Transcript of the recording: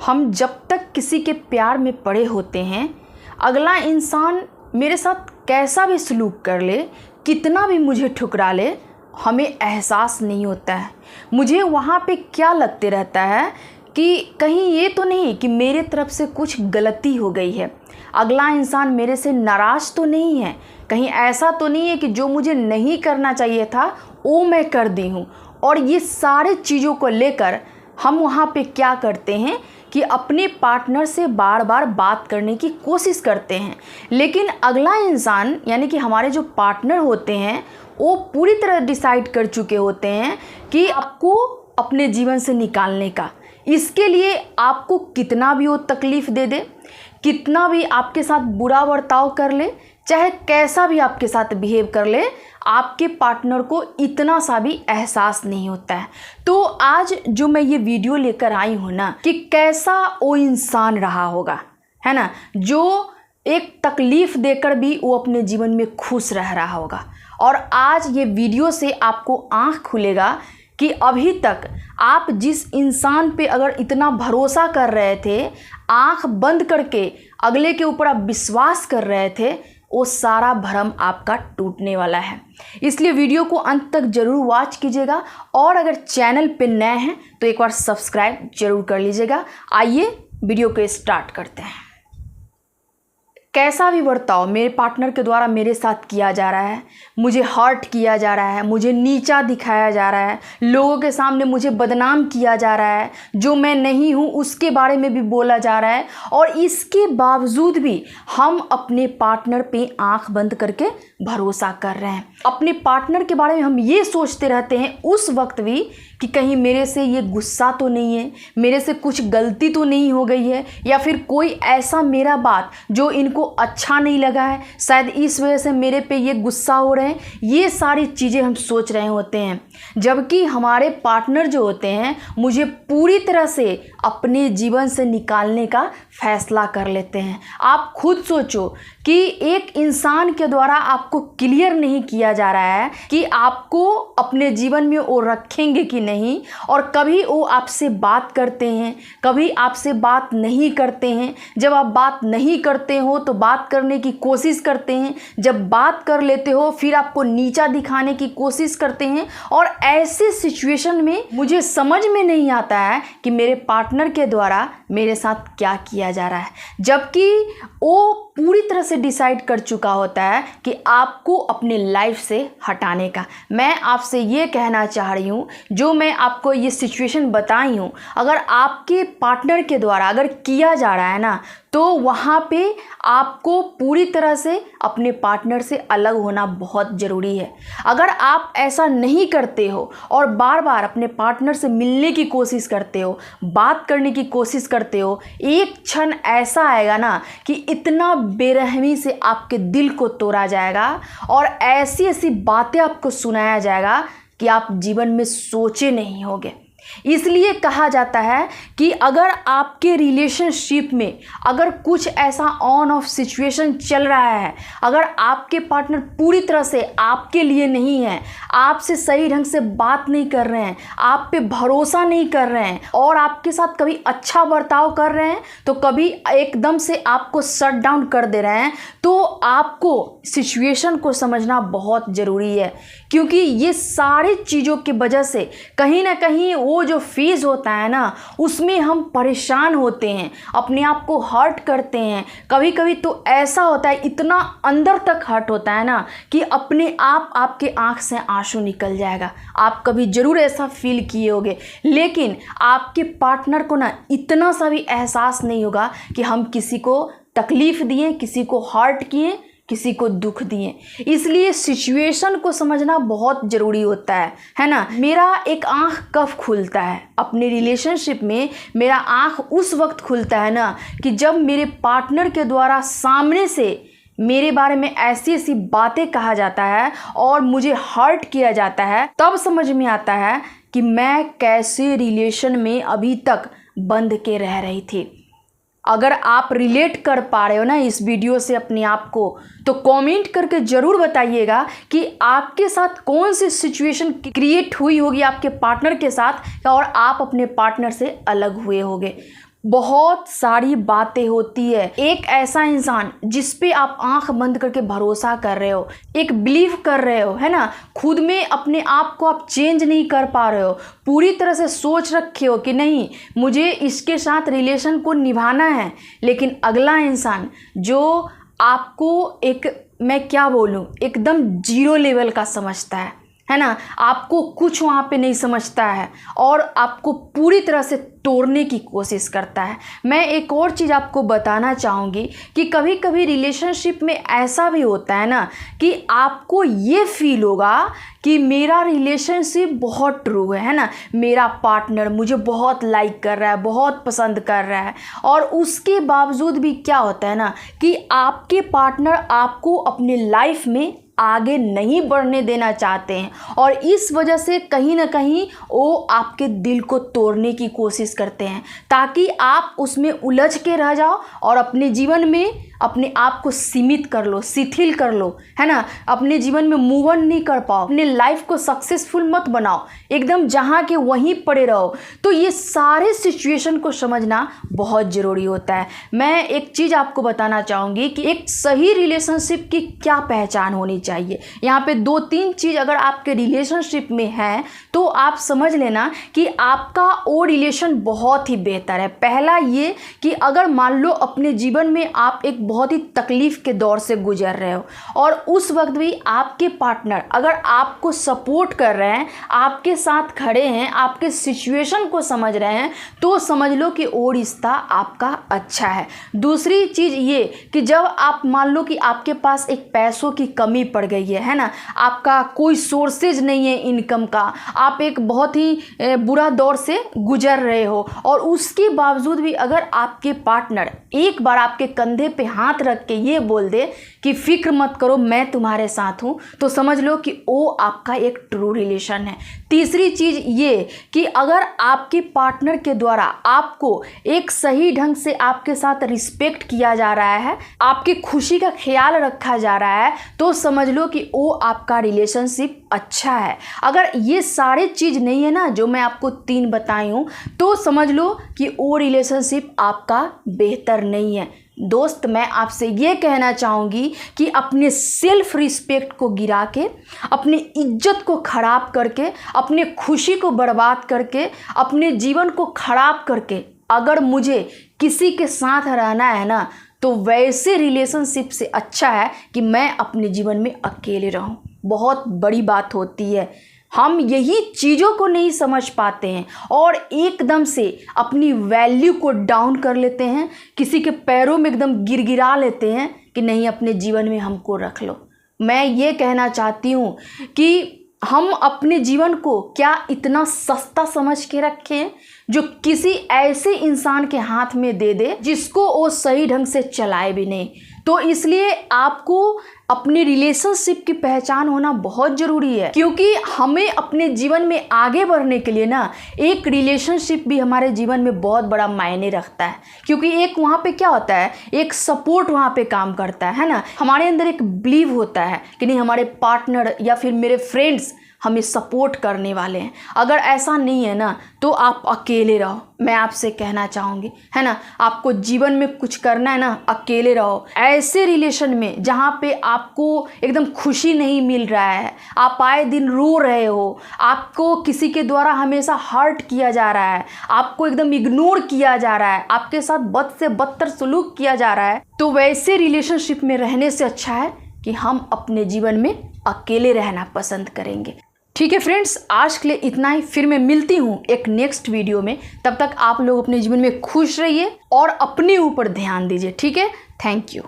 हम जब तक किसी के प्यार में पड़े होते हैं, अगला इंसान मेरे साथ कैसा भी सलूक कर ले, कितना भी मुझे ठुकरा ले, हमें एहसास नहीं होता है। मुझे वहाँ पे क्या लगते रहता है कि कहीं ये तो नहीं कि मेरे तरफ से कुछ गलती हो गई है, अगला इंसान मेरे से नाराज़ तो नहीं है, कहीं ऐसा तो नहीं है कि जो मुझे नहीं करना चाहिए था वो मैं कर दी हूँ। और ये सारे चीज़ों को लेकर हम वहाँ पे क्या करते हैं कि अपने पार्टनर से बार बार बात करने की कोशिश करते हैं, लेकिन अगला इंसान यानी कि हमारे जो पार्टनर होते हैं वो पूरी तरह डिसाइड कर चुके होते हैं कि आपको अपने जीवन से निकालने का। इसके लिए आपको कितना भी वो तकलीफ़ दे दे, कितना भी आपके साथ बुरा बर्ताव कर ले, चाहे कैसा भी आपके साथ बिहेव कर ले, आपके पार्टनर को इतना सा भी एहसास नहीं होता है। तो आज जो मैं ये वीडियो लेकर आई हूँ ना, कि कैसा वो इंसान रहा होगा, है ना, जो एक तकलीफ़ देकर भी वो अपने जीवन में खुश रह रहा होगा। और आज ये वीडियो से आपको आँख खुलेगा कि अभी तक आप जिस इंसान पे अगर इतना भरोसा कर रहे थे, आँख बंद करके अगले के ऊपर आप विश्वास कर रहे थे, वो सारा भ्रम आपका टूटने वाला है। इसलिए वीडियो को अंत तक ज़रूर वॉच कीजिएगा और अगर चैनल पे नए हैं तो एक बार सब्सक्राइब जरूर कर लीजिएगा। आइए वीडियो को स्टार्ट करते हैं। कैसा भी बर्ताव मेरे पार्टनर के द्वारा मेरे साथ किया जा रहा है, मुझे हर्ट किया जा रहा है, मुझे नीचा दिखाया जा रहा है, लोगों के सामने मुझे बदनाम किया जा रहा है, जो मैं नहीं हूँ उसके बारे में भी बोला जा रहा है, और इसके बावजूद भी हम अपने पार्टनर पे आंख बंद करके भरोसा कर रहे हैं। अपने पार्टनर के बारे में हम ये सोचते रहते हैं उस वक्त भी कि कहीं मेरे से ये गुस्सा तो नहीं है, मेरे से कुछ गलती तो नहीं हो गई है, या फिर कोई ऐसा मेरा बात जो इनको अच्छा नहीं लगा है, शायद इस वजह से मेरे पे ये गुस्सा हो रहे हैं। ये सारी चीज़ें हम सोच रहे होते हैं, जबकि हमारे पार्टनर जो होते हैं मुझे पूरी तरह से अपने जीवन से निकालने का फैसला कर लेते हैं। आप खुद सोचो कि एक इंसान के द्वारा आपको क्लियर नहीं किया जा रहा है कि आपको अपने जीवन में वो रखेंगे कि नहीं, और कभी वो आपसे बात करते हैं, कभी आपसे बात नहीं करते हैं। जब आप बात नहीं करते हो तो बात करने की कोशिश करते हैं, जब बात कर लेते हो फिर आपको नीचा दिखाने की कोशिश करते हैं। और ऐसे सिचुएशन में मुझे समझ में नहीं आता है कि मेरे पार्टनर के द्वारा मेरे साथ क्या किया जा रहा है, जबकि वो पूरी तरह से डिसाइड कर चुका होता है कि आपको अपने लाइफ से हटाने का। मैं आपसे ये कहना चाह रही हूँ, जो मैं आपको ये सिचुएशन बताई हूँ, अगर आपके पार्टनर के द्वारा अगर किया जा रहा है ना, तो वहाँ पे आपको पूरी तरह से अपने पार्टनर से अलग होना बहुत ज़रूरी है। अगर आप ऐसा नहीं करते हो और बार बार अपने पार्टनर से मिलने की कोशिश करते हो, बात करने की कोशिश करते हो, एक क्षण ऐसा आएगा ना कि इतना बेरहमी से आपके दिल को तोड़ा जाएगा और ऐसी ऐसी बातें आपको सुनाया जाएगा कि आप जीवन में सोचे नहीं होंगे। इसलिए कहा जाता है कि अगर आपके रिलेशनशिप में अगर कुछ ऐसा ऑन ऑफ सिचुएशन चल रहा है, अगर आपके पार्टनर पूरी तरह से आपके लिए नहीं है, आपसे सही ढंग से बात नहीं कर रहे हैं, आप पे भरोसा नहीं कर रहे हैं, और आपके साथ कभी अच्छा बर्ताव कर रहे हैं तो कभी एकदम से आपको शट डाउन कर दे रहे हैं, तो आपको सिचुएशन को समझना बहुत ज़रूरी है। क्योंकि ये सारी चीज़ों की वजह से कहीं ना कहीं वो जो फेज़ होता है ना, उसमें हम परेशान होते हैं, अपने आप को हर्ट करते हैं। कभी कभी तो ऐसा होता है, इतना अंदर तक हर्ट होता है ना कि अपने आप आपके आंख से आंसू निकल जाएगा। आप कभी ज़रूर ऐसा फील किए होंगे, लेकिन आपके पार्टनर को ना इतना सा भी एहसास नहीं होगा कि हम किसी को तकलीफ़ दिए, किसी को हर्ट किए, किसी को दुख दिए। इसलिए सिचुएशन को समझना बहुत ज़रूरी होता है ना। मेरा एक आँख कब खुलता है अपने रिलेशनशिप में, मेरा आँख उस वक्त खुलता है ना कि जब मेरे पार्टनर के द्वारा सामने से मेरे बारे में ऐसी ऐसी बातें कहा जाता है और मुझे हर्ट किया जाता है, तब समझ में आता है कि मैं कैसे रिलेशन में अभी तक बंध के रह रही थी। अगर आप रिलेट कर पा रहे हो ना इस वीडियो से अपने आप को, तो कमेंट करके ज़रूर बताइएगा कि आपके साथ कौन सी सिचुएशन क्रिएट हुई होगी आपके पार्टनर के साथ, और आप अपने पार्टनर से अलग हुए होंगे। बहुत सारी बातें होती है। एक ऐसा इंसान जिस पे आप आंख बंद करके भरोसा कर रहे हो, एक बिलीव कर रहे हो, है ना, खुद में अपने आप को आप चेंज नहीं कर पा रहे हो, पूरी तरह से सोच रखे हो कि नहीं मुझे इसके साथ रिलेशन को निभाना है, लेकिन अगला इंसान जो आपको एक, मैं क्या बोलूँ, एकदम जीरो लेवल का समझता है ना, आपको कुछ वहाँ पे नहीं समझता है और आपको पूरी तरह से तोड़ने की कोशिश करता है। मैं एक और चीज़ आपको बताना चाहूँगी कि कभी कभी रिलेशनशिप में ऐसा भी होता है ना कि आपको ये फील होगा कि मेरा रिलेशनशिप बहुत ट्रू है ना, मेरा पार्टनर मुझे बहुत लाइक कर रहा है, बहुत पसंद कर रहा है, और उसके बावजूद भी क्या होता है ना कि आपके पार्टनर आपको अपने लाइफ में आगे नहीं बढ़ने देना चाहते हैं और इस वजह से कहीं ना कहीं वो आपके दिल को तोड़ने की कोशिश करते हैं ताकि आप उसमें उलझ के रह जाओ और अपने जीवन में अपने आप को सीमित कर लो, शिथिल कर लो, है ना, अपने जीवन में मूव ऑन नहीं कर पाओ, अपने लाइफ को सक्सेसफुल मत बनाओ, एकदम जहाँ के वहीं पड़े रहो। तो ये सारे सिचुएशन को समझना बहुत ज़रूरी होता है। मैं एक चीज़ आपको बताना चाहूँगी कि एक सही रिलेशनशिप की क्या पहचान होनी चाहिए। यहाँ पे 2-3 चीज़ अगर आपके रिलेशनशिप में है तो आप समझ लेना कि आपका वो रिलेशन बहुत ही बेहतर है। पहला ये कि अगर मान लो अपने जीवन में आप एक बहुत ही तकलीफ के दौर से गुजर रहे हो और उस वक्त भी आपके पार्टनर अगर आपको सपोर्ट कर रहे हैं, आपके साथ खड़े हैं, आपके सिचुएशन को समझ रहे हैं, तो समझ लो कि वो रिश्ता आपका अच्छा है। दूसरी चीज़ ये कि जब आप मान लो कि आपके पास एक पैसों की कमी पड़ गई है ना, आपका कोई सोर्सेज नहीं है इनकम का, आप एक बहुत ही बुरा दौर से गुजर रहे हो और उसके बावजूद भी अगर आपके पार्टनर एक बार आपके कंधे पे हाथ रख के ये बोल दे कि फिक्र मत करो मैं तुम्हारे साथ हूँ, तो समझ लो कि वो आपका एक ट्रू रिलेशन है। तीसरी चीज़ ये कि अगर आपके पार्टनर के द्वारा आपको एक सही ढंग से आपके साथ रिस्पेक्ट किया जा रहा है, आपकी खुशी का ख्याल रखा जा रहा है, तो समझ लो कि वो आपका रिलेशनशिप अच्छा है। अगर ये सारे चीज़ नहीं है ना जो मैं आपको 3 बताई हूँ, तो समझ लो कि वो रिलेशनशिप आपका बेहतर नहीं है। दोस्त, मैं आपसे ये कहना चाहूँगी कि अपने सेल्फ रिस्पेक्ट को गिरा के, अपनी इज्जत को ख़राब करके, अपने खुशी को बर्बाद करके, अपने जीवन को ख़राब करके अगर मुझे किसी के साथ रहना है ना, तो वैसे रिलेशनशिप से अच्छा है कि मैं अपने जीवन में अकेले रहूं। बहुत बड़ी बात होती है, हम यही चीज़ों को नहीं समझ पाते हैं और एकदम से अपनी वैल्यू को डाउन कर लेते हैं, किसी के पैरों में एकदम गिरगिरा लेते हैं कि नहीं अपने जीवन में हमको रख लो। मैं ये कहना चाहती हूँ कि हम अपने जीवन को क्या इतना सस्ता समझ के रखें जो किसी ऐसे इंसान के हाथ में दे दे जिसको वो सही ढंग से चलाए भी नहीं। तो इसलिए आपको अपने रिलेशनशिप की पहचान होना बहुत ज़रूरी है, क्योंकि हमें अपने जीवन में आगे बढ़ने के लिए ना एक रिलेशनशिप भी हमारे जीवन में बहुत बड़ा मायने रखता है। क्योंकि एक वहाँ पे क्या होता है, एक सपोर्ट वहाँ पे काम करता है ना, हमारे अंदर एक बिलीव होता है कि नहीं हमारे पार्टनर या फिर मेरे फ्रेंड्स हमें सपोर्ट करने वाले हैं। अगर ऐसा नहीं है ना तो आप अकेले रहो। मैं आपसे कहना चाहूँगी, है ना, आपको जीवन में कुछ करना है ना, अकेले रहो। ऐसे रिलेशन में जहाँ पे आपको एकदम खुशी नहीं मिल रहा है, आप आए दिन रो रहे हो, आपको किसी के द्वारा हमेशा हर्ट किया जा रहा है, आपको एकदम इग्नोर किया जा रहा है, आपके साथ बद से बदतर सलूक किया जा रहा है, तो वैसे रिलेशनशिप में रहने से अच्छा है कि हम अपने जीवन में अकेले रहना पसंद करेंगे। ठीक है फ्रेंड्स, आज के लिए इतना ही। फिर मैं मिलती हूँ एक नेक्स्ट वीडियो में। तब तक आप लोग अपने जीवन में खुश रहिए और अपने ऊपर ध्यान दीजिए। ठीक है, थैंक यू।